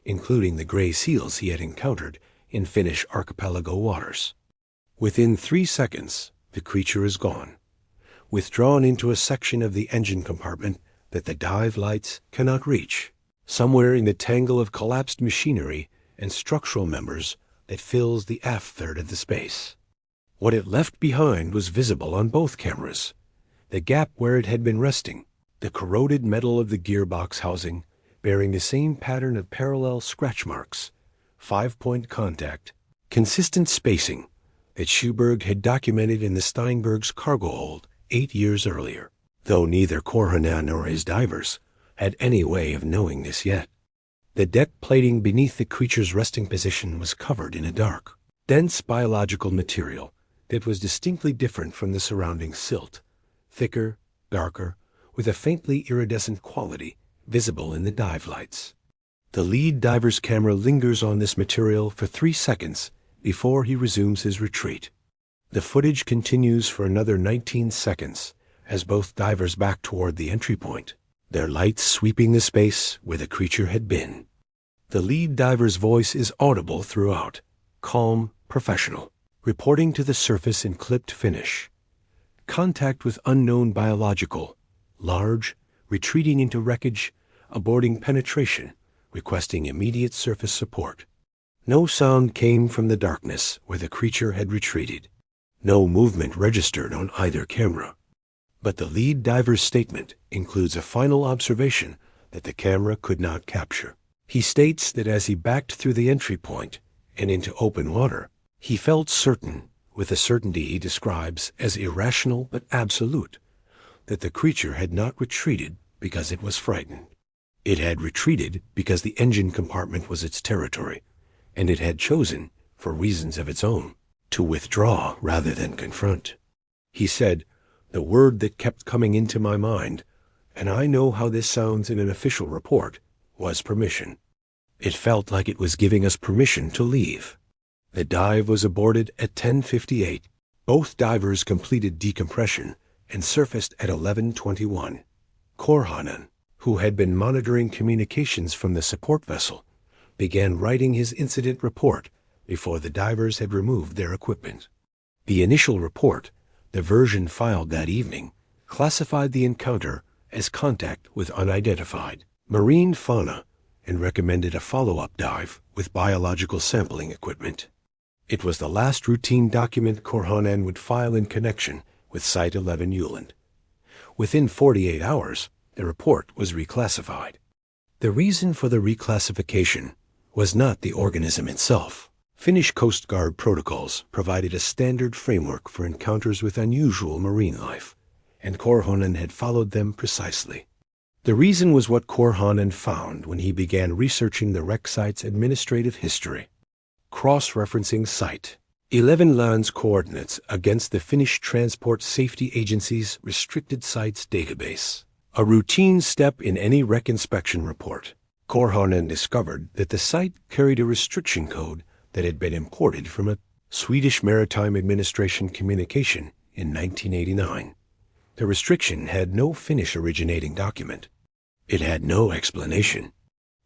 including the gray seals he had encountered in Finnish archipelago waters. Within 3 seconds, the creature is gone, withdrawn into a section of the engine compartment that the dive lights cannot reach, somewhere in the tangle of collapsed machinery and structural members that fills the aft third of the space. What it left behind was visible on both cameras. The gap where it had been resting, the corroded metal of the gearbox housing, bearing the same pattern of parallel scratch marks, 5-point contact, consistent spacing that Sjöberg had documented in the Steinberg's cargo hold 8 years earlier, though neither Korhonen nor his divers had any way of knowing this yet. The deck plating beneath the creature's resting position was covered in a dark, dense biological material that was distinctly different from the surrounding silt, thicker, darker, with a faintly iridescent quality visible in the dive lights. The lead diver's camera lingers on this material for 3 seconds before he resumes his retreat. The footage continues for another 19 seconds as both divers back toward the entry point, their lights sweeping the space where the creature had been. The lead diver's voice is audible throughout, calm, professional, reporting to the surface in clipped Finnish. Contact with unknown biological, large, retreating into wreckage, aborting penetration, requesting immediate surface support. No sound came from the darkness where the creature had retreated. No movement registered on either camera. But the lead diver's statement includes a final observation that the camera could not capture. He states that as he backed through the entry point and into open water, he felt certain, with a certainty he describes as irrational but absolute, that the creature had not retreated because it was frightened. It had retreated because the engine compartment was its territory, and it had chosen, for reasons of its own, to withdraw rather than confront. He said, "The word that kept coming into my mind, and I know how this sounds in an official report, was permission. It felt like it was giving us permission to leave." The dive was aborted at 10:58. Both divers completed decompression and surfaced at 11:21. Korhonen, who had been monitoring communications from the support vessel, began writing his incident report before the divers had removed their equipment. The initial report, the version filed that evening, classified the encounter as contact with unidentified marine fauna and recommended a follow-up dive with biological sampling equipment. It was the last routine document Korhonen would file in connection with Site 11 Åland. Within 48 hours, the report was reclassified. The reason for the reclassification was not the organism itself. Finnish Coast Guard protocols provided a standard framework for encounters with unusual marine life, and Korhonen had followed them precisely. The reason was what Korhonen found when he began researching the wreck site's administrative history. Cross-referencing site 11 lands coordinates against the Finnish Transport Safety Agency's restricted sites database. A routine step in any wreck inspection report. Korhonen discovered that the site carried a restriction code that had been imported from a Swedish Maritime Administration communication in 1989. The restriction had no Finnish originating document. It had no explanation.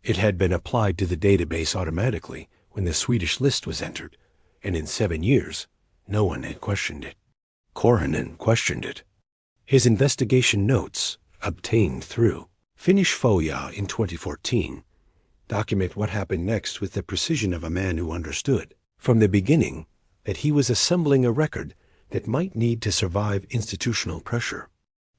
It had been applied to the database automatically when the Swedish list was entered, and in 7 years, no one had questioned it. Korhonen questioned it. His investigation notes, obtained through Finnish FOIA in 2014, document what happened next with the precision of a man who understood, from the beginning, that he was assembling a record that might need to survive institutional pressure.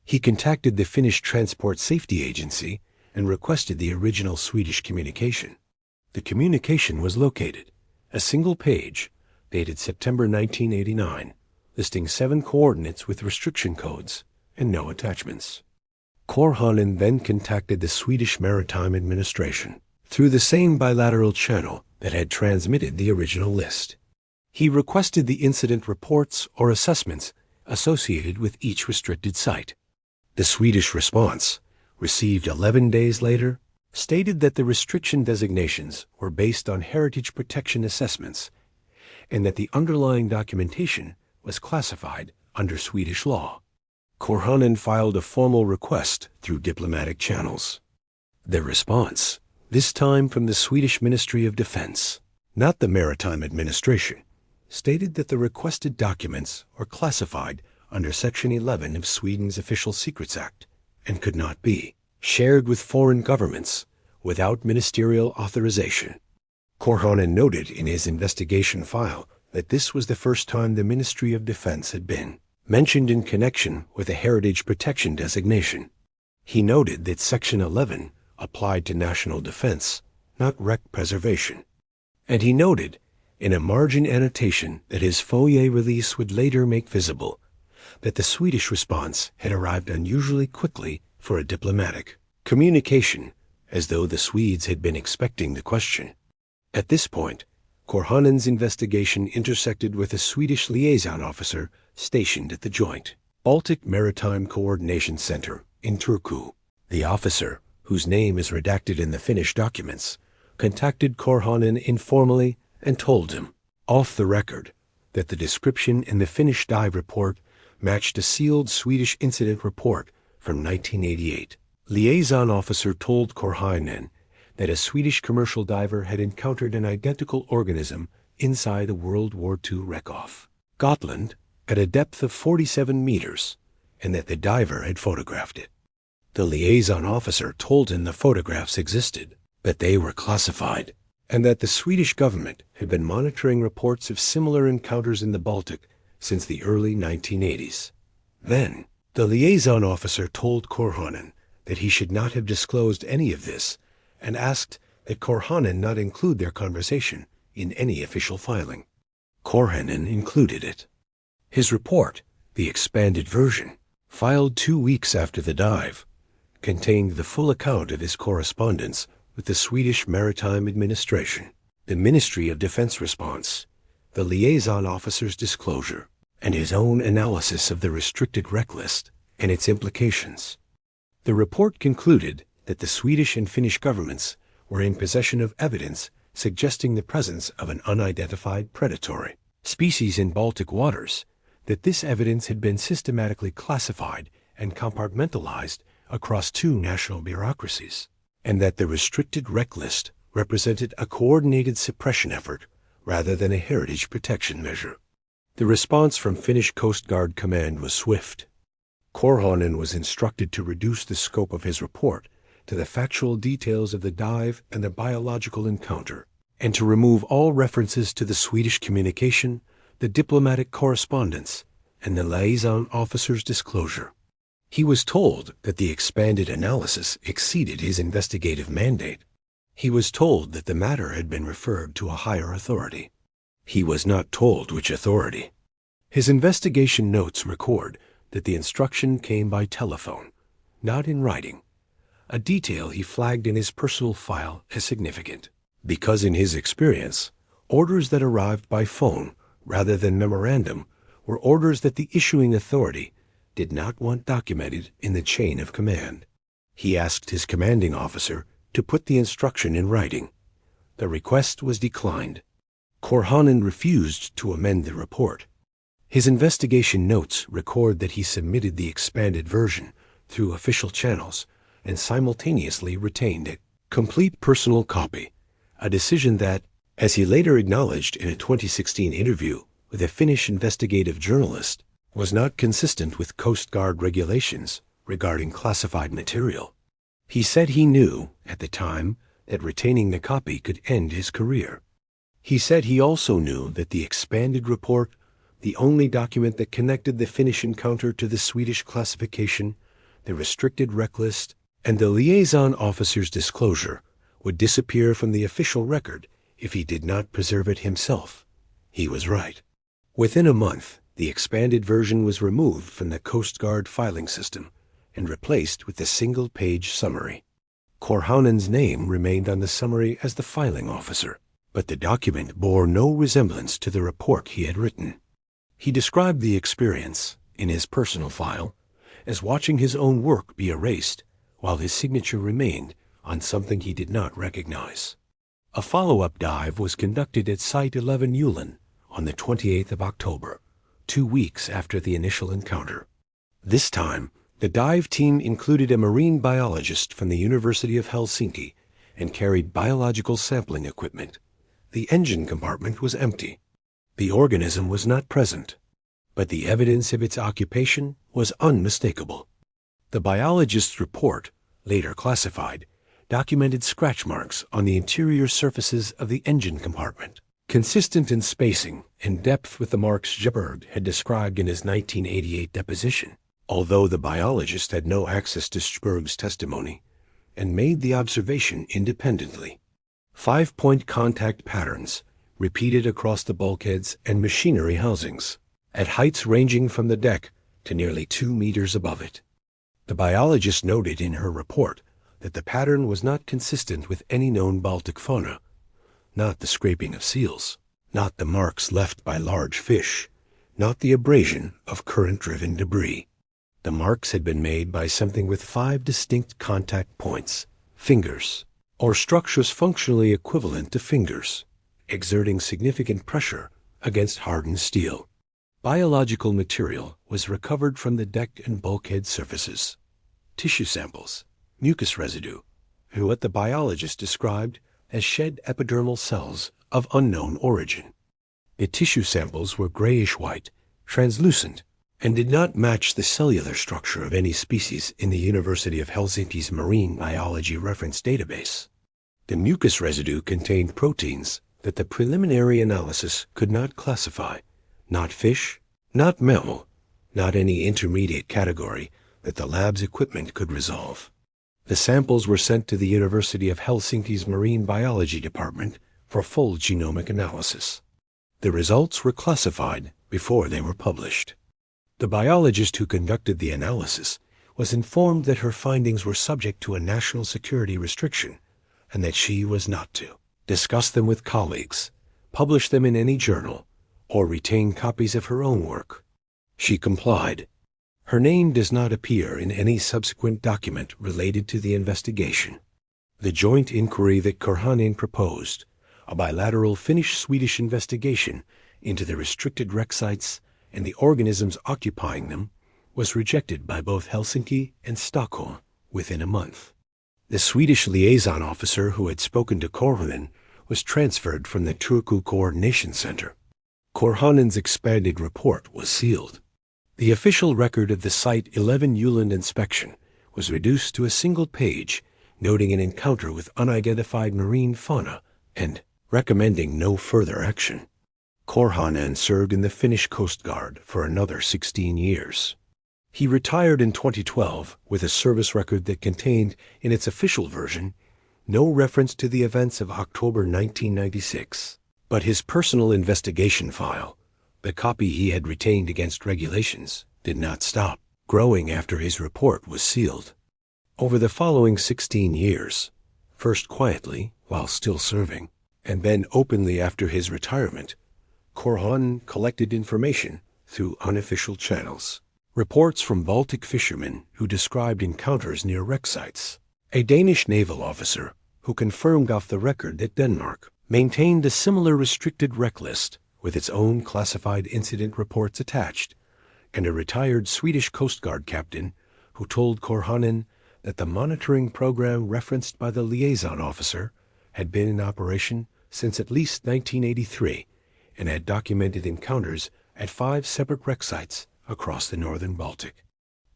He contacted the Finnish Transport Safety Agency and requested the original Swedish communication. The communication was located, a single page, dated September 1989, listing 7 coordinates with restriction codes and no attachments. Korhonen then contacted the Swedish Maritime Administration through the same bilateral channel that had transmitted the original list. He requested the incident reports or assessments associated with each restricted site. The Swedish response, received 11 days later, stated that the restriction designations were based on heritage protection assessments and that the underlying documentation was classified under Swedish law. Korhonen filed a formal request through diplomatic channels. The response, this time from the Swedish Ministry of Defense, not the Maritime Administration, stated that the requested documents were classified under Section 11 of Sweden's Official Secrets Act and could not be shared with foreign governments without ministerial authorization. Korhonen noted in his investigation file that this was the first time the Ministry of Defense had been mentioned in connection with a heritage protection designation. He noted that Section 11 applied to national defense, not wreck preservation. And he noted in a margin annotation that his FOIA release would later make visible that the Swedish response had arrived unusually quickly for a diplomatic communication, as though the Swedes had been expecting the question. At this point, Korhonen's investigation intersected with a Swedish liaison officer stationed at the joint Baltic Maritime Coordination Center in Turku. The officer, whose name is redacted in the Finnish documents, contacted Korhonen informally and told him, off the record, that the description in the Finnish dive report matched a sealed Swedish incident report from 1988. Liaison officer told Korhonen that a Swedish commercial diver had encountered an identical organism inside a World War II wreck off Gotland at a depth of 47 meters, and that the diver had photographed it. The liaison officer told him the photographs existed, but they were classified, and that the Swedish government had been monitoring reports of similar encounters in the Baltic since the early 1980s. Then, the liaison officer told Korhonen that he should not have disclosed any of this and asked that Korhonen not include their conversation in any official filing. Korhonen included it. His report, the expanded version, filed 2 weeks after the dive, contained the full account of his correspondence with the Swedish Maritime Administration, the Ministry of Defense response, the liaison officer's disclosure, and his own analysis of the restricted wreck list and its implications. The report concluded that the Swedish and Finnish governments were in possession of evidence suggesting the presence of an unidentified predatory species in Baltic waters, that this evidence had been systematically classified and compartmentalized across 2 national bureaucracies, and that the restricted wreck list represented a coordinated suppression effort rather than a heritage protection measure. The response from Finnish Coast Guard Command was swift. Korhonen was instructed to reduce the scope of his report to the factual details of the dive and the biological encounter, and to remove all references to the Swedish communication, the diplomatic correspondence, and the liaison officer's disclosure. He was told that the expanded analysis exceeded his investigative mandate. He was told that the matter had been referred to a higher authority. He was not told which authority. His investigation notes record that the instruction came by telephone, not in writing, a detail he flagged in his personal file as significant, because in his experience, orders that arrived by phone rather than memorandum were orders that the issuing authority did not want documented in the chain of command. He asked his commanding officer to put the instruction in writing. The request was declined. Korhonen refused to amend the report. His investigation notes record that he submitted the expanded version through official channels and simultaneously retained a complete personal copy, a decision that, as he later acknowledged in a 2016 interview with a Finnish investigative journalist, was not consistent with Coast Guard regulations regarding classified material. He said he knew, at the time, that retaining the copy could end his career. He said he also knew that the expanded report, the only document that connected the Finnish encounter to the Swedish classification, the restricted rec list, and the liaison officer's disclosure, would disappear from the official record if he did not preserve it himself. He was right. Within a month, the expanded version was removed from the Coast Guard filing system and replaced with a single-page summary. Korhonen's name remained on the summary as the filing officer, but the document bore no resemblance to the report he had written. He described the experience, in his personal file, as watching his own work be erased while his signature remained on something he did not recognize. A follow-up dive was conducted at Site 11 Åland on the 28th of October, 2 weeks after the initial encounter. This time, the dive team included a marine biologist from the University of Helsinki and carried biological sampling equipment. The engine compartment was empty. The organism was not present, but the evidence of its occupation was unmistakable. The biologist's report, later classified, documented scratch marks on the interior surfaces of the engine compartment, consistent in spacing and depth with the marks Sjöberg had described in his 1988 deposition, although the biologist had no access to Sjöberg's testimony and made the observation independently. 5-point contact patterns repeated across the bulkheads and machinery housings, at heights ranging from the deck to nearly 2 meters above it. The biologist noted in her report that the pattern was not consistent with any known Baltic fauna, not the scraping of seals, not the marks left by large fish, not the abrasion of current-driven debris. The marks had been made by something with 5 distinct contact points, fingers, or structures functionally equivalent to fingers, exerting significant pressure against hardened steel. Biological material was recovered from the deck and bulkhead surfaces, tissue samples, mucus residue, and what the biologist described as shed epidermal cells of unknown origin. The tissue samples were grayish-white, translucent, and did not match the cellular structure of any species in the University of Helsinki's Marine Biology Reference Database. The mucus residue contained proteins that the preliminary analysis could not classify, not fish, not mammal, not any intermediate category that the lab's equipment could resolve. The samples were sent to the University of Helsinki's Marine Biology Department for full genomic analysis. The results were classified before they were published. The biologist who conducted the analysis was informed that her findings were subject to a national security restriction and that she was not to discuss them with colleagues, publish them in any journal, or retain copies of her own work. She complied. Her name does not appear in any subsequent document related to the investigation. The joint inquiry that Korhonen proposed, a bilateral Finnish-Swedish investigation into the restricted wreck sites and the organisms occupying them, was rejected by both Helsinki and Stockholm within a month. The Swedish liaison officer who had spoken to Korhonen was transferred from the Turku Coordination Center. Korhonen's expanded report was sealed. The official record of the Site 11 Åland inspection was reduced to a single page, noting an encounter with unidentified marine fauna and recommending no further action. Korhonen served in the Finnish Coast Guard for another 16 years. He retired in 2012 with a service record that contained, in its official version, no reference to the events of October 1996. But his personal investigation file, the copy he had retained against regulations, did not stop growing after his report was sealed. Over the following 16 years, first quietly while still serving, and then openly after his retirement, Korhonen collected information through unofficial channels. Reports from Baltic fishermen who described encounters near wreck sites. A Danish naval officer who confirmed off the record that Denmark maintained a similar restricted wreck list with its own classified incident reports attached, and a retired Swedish Coast Guard captain who told Korhonen that the monitoring program referenced by the liaison officer had been in operation since at least 1983 and had documented encounters at 5 separate wreck sites across the northern Baltic.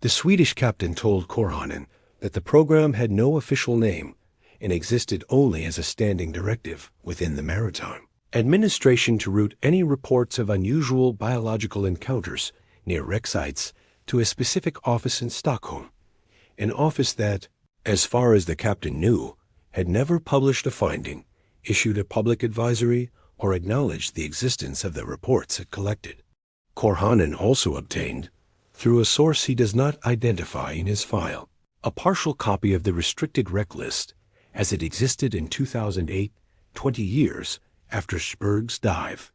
The Swedish captain told Korhonen that the program had no official name and existed only as a standing directive within the Maritime Administration to route any reports of unusual biological encounters near wreck sites to a specific office in Stockholm, an office that, as far as the captain knew, had never published a finding, issued a public advisory, or acknowledged the existence of the reports it collected. Korhonen also obtained, through a source he does not identify in his file, a partial copy of the restricted wreck list as it existed in 2008, 20 years after Sjöberg's dive.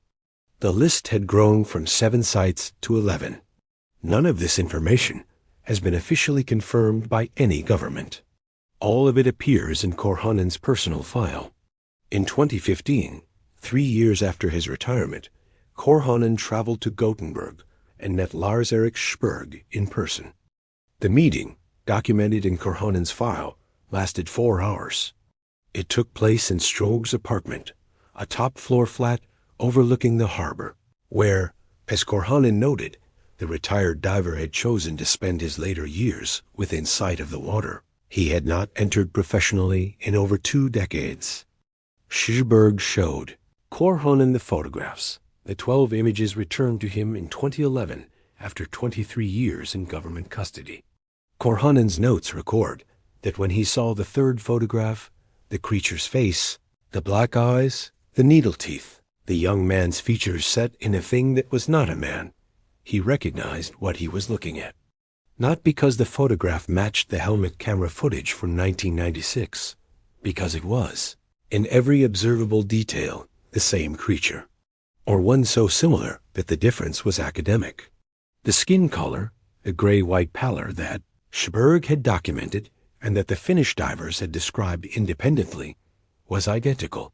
The list had grown from 7 sites to 11. None of this information has been officially confirmed by any government. All of it appears in Korhonen's personal file. In 2015, 3 years after his retirement, Korhonen traveled to Gothenburg and met Lars-Erik Sjöberg in person. The meeting, documented in Korhonen's file, lasted 4 hours. It took place in Sjöberg's apartment, a top-floor flat overlooking the harbor, where, as Korhonen noted, the retired diver had chosen to spend his later years within sight of the water. He had not entered professionally in over 2 decades. Sjöberg showed Korhonen the photographs, the 12 images returned to him in 2011 after 23 years in government custody. Korhonen's notes record that when he saw the 3rd photograph, the creature's face, the black eyes, the needle teeth, the young man's features set in a thing that was not a man, he recognized what he was looking at. Not because the photograph matched the helmet camera footage from 1996, because it was, in every observable detail, the same creature, or one so similar that the difference was academic. The skin color, the gray-white pallor that Sjöberg had documented and that the Finnish divers had described independently, was identical.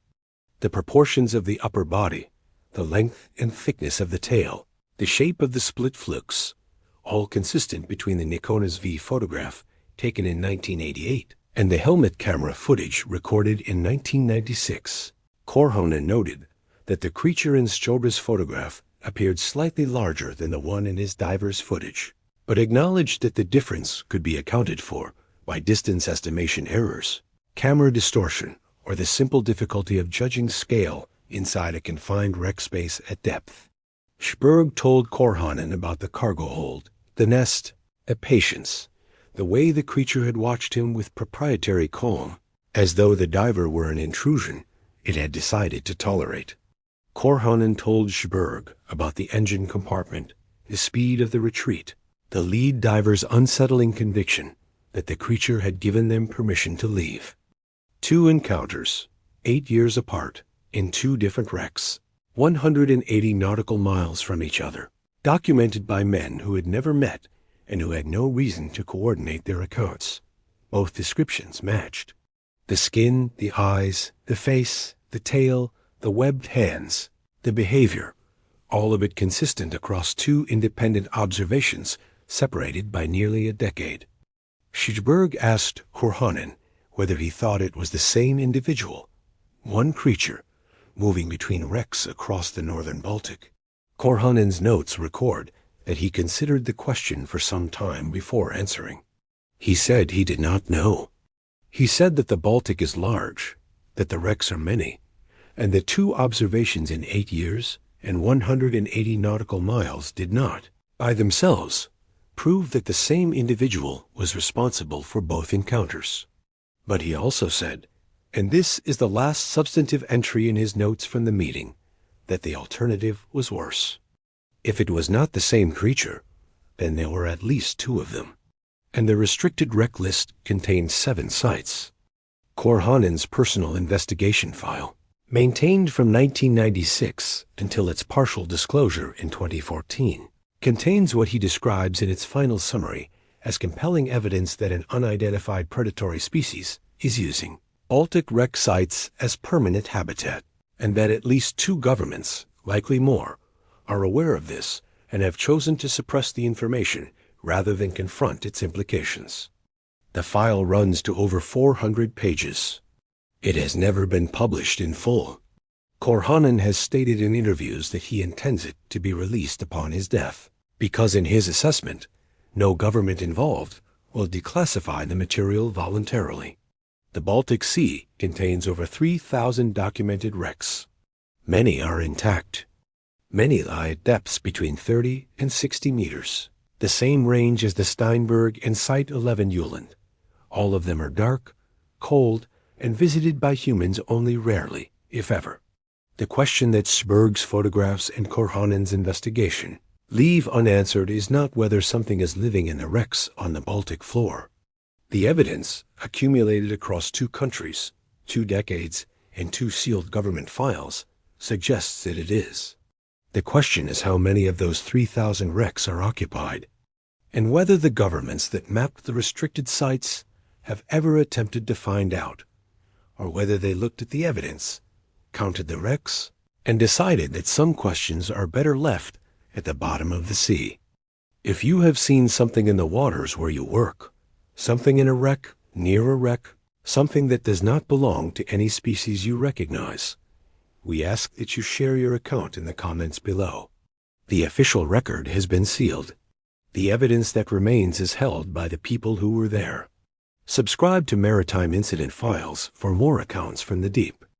The proportions of the upper body, the length and thickness of the tail, the shape of the split flukes, all consistent between the Nikonas V photograph taken in 1988 and the helmet camera footage recorded in 1996. Korhonen noted that the creature in Sjöberg's photograph appeared slightly larger than the one in his diver's footage, but acknowledged that the difference could be accounted for by distance estimation errors, camera distortion, or the simple difficulty of judging scale inside a confined wreck space at depth. Sjöberg told Korhonen about the cargo hold, the nest, a patience, the way the creature had watched him with proprietary calm, as though the diver were an intrusion it had decided to tolerate. Korhonen told Sjöberg about the engine compartment, the speed of the retreat, the lead diver's unsettling conviction that the creature had given them permission to leave. 2 encounters, 8 years apart, in 2 different wrecks, 180 nautical miles from each other, documented by men who had never met and who had no reason to coordinate their accounts. Both descriptions matched. The skin, the eyes, the face, the tail, the webbed hands, the behavior, all of it consistent across 2 independent observations separated by nearly a decade. Sjöberg asked Korhonen whether he thought it was the same individual, one creature, moving between wrecks across the northern Baltic. Korhonen's notes record that he considered the question for some time before answering. He said he did not know. He said that the Baltic is large, that the wrecks are many, and that 2 observations in 8 years and 180 nautical miles did not, by themselves, prove that the same individual was responsible for both encounters. But he also said, and this is the last substantive entry in his notes from the meeting, that the alternative was worse. If it was not the same creature, then there were at least 2 of them, and the restricted wreck list contained 7 sites. Korhonen's personal investigation file, maintained from 1996 until its partial disclosure in 2014, contains what he describes in its final summary as compelling evidence that an unidentified predatory species is using Baltic wreck sites as permanent habitat, and that at least 2 governments, likely more, are aware of this and have chosen to suppress the information rather than confront its implications. The file runs to over 400 pages. It has never been published in full. Korhonen has stated in interviews that he intends it to be released upon his death, because in his assessment, no government involved will declassify the material voluntarily. The Baltic Sea contains over 3,000 documented wrecks. Many are intact. Many lie at depths between 30 and 60 meters, the same range as the Steinberg and Site 11 Åland. All of them are dark, cold, and visited by humans only rarely, if ever. The question that Sjöberg's photographs and Korhonen's investigation leave unanswered is not whether something is living in the wrecks on the Baltic floor. The evidence, accumulated across 2 countries, 2 decades, and 2 sealed government files, suggests that it is. The question is how many of those 3,000 wrecks are occupied, and whether the governments that mapped the restricted sites have ever attempted to find out, or whether they looked at the evidence, counted the wrecks, and decided that some questions are better left at the bottom of the sea. If you have seen something in the waters where you work, something in a wreck, near a wreck, something that does not belong to any species you recognize, we ask that you share your account in the comments below. The official record has been sealed. The evidence that remains is held by the people who were there. Subscribe to Maritime Incident Files for more accounts from the deep.